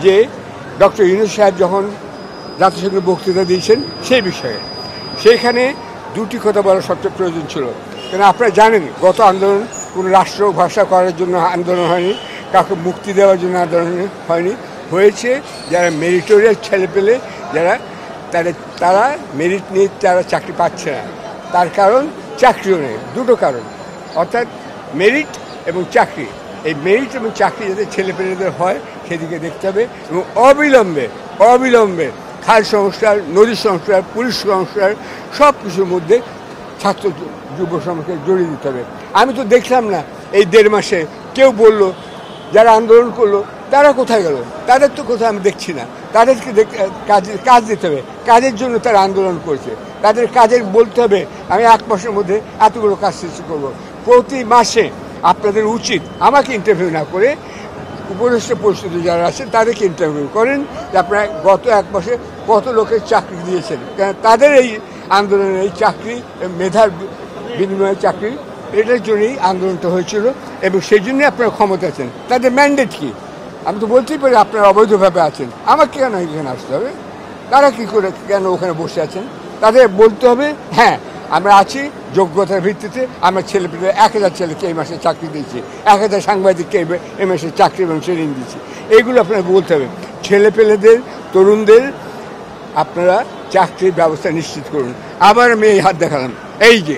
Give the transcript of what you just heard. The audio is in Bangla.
যে ডক্টর ইউনূস সাহেব যখন জাতিসংঘে বক্তৃতা দিয়েছেন সেই বিষয়ে, সেইখানে দুটি কথা বলা সবচেয়ে প্রয়োজন ছিল। কেন আপনারা জানেন গত আন্দোলন কোনো রাষ্ট্র ভাষা করার জন্য আন্দোলন হয়নি, কাউকে মুক্তি দেওয়ার জন্য আন্দোলন হয়নি, হয়েছে যারা মেরিটোরিয়াস ছেলেপেলে যারা তারা মেরিট নিয়ে তারা চাকরি পাচ্ছে না, তার কারণ চাকরিও নেই। দুটো কারণ, অর্থাৎ মেরিট এবং চাকরি। এই মেরিট এবং চাকরি যাতে ছেলেপেলেদের হয় সেদিকে দেখতে হবে এবং অবিলম্বে খাল সংস্কার, নদী সংস্কার, পুলিশ সংস্কার সব কিছুর মধ্যে ছাত্র যুব সমাজকে জড়িয়ে দিতে হবে। আমি তো দেখলাম না এই 1.5 মাসে কেউ বলল যারা আন্দোলন করলো তারা কোথায় গেল, তাদের তো কোথাও আমি দেখছি না। তাদেরকে কাজ দিতে হবে, কাজের জন্য তারা আন্দোলন করছে, তাদের কাজের বলতে হবে আমি 1 মাসের মধ্যে এতগুলো কাজ শেষ করবো। প্রতি মাসে আপনাদের উচিত আমাকে ইন্টারভিউ না করে উপদেষ্টা পরিষদে যারা আছেন তাদেরকে ইন্টারভিউ করেন যে আপনারা গত 1 মাসে কত লোকের চাকরি দিয়েছেন, কারণ তাদের এই আন্দোলনের এই চাকরি মেধার বিনিময়ে চাকরি এটার জন্যই আন্দোলনটা হয়েছিল এবং সেই জন্যই আপনারা ক্ষমতা আছেন। তাদের ম্যান্ডেট কি? আমি তো বলতেই পারি আপনারা অবৈধভাবে আছেন, আমাকে কেন এখানে আসতে হবে? তারা কী করে কেন ওখানে বসে আছেন? তাদের বলতে হবে হ্যাঁ আমরা আছি যোগ্যতার ভিত্তিতে, আমরা ছেলেপেলে 1000 ছেলেকে এই মাসে চাকরি দিয়েছি, 1000 সাংবাদিককে এই মাসে চাকরি এবং ট্রেনিং দিয়েছি। এইগুলো আপনারা বলতে হবে। ছেলেপেলেদের, তরুণদের আপনারা চাকরির ব্যবস্থা নিশ্চিত করুন। আবার আমি এই হাত দেখালাম, এই যে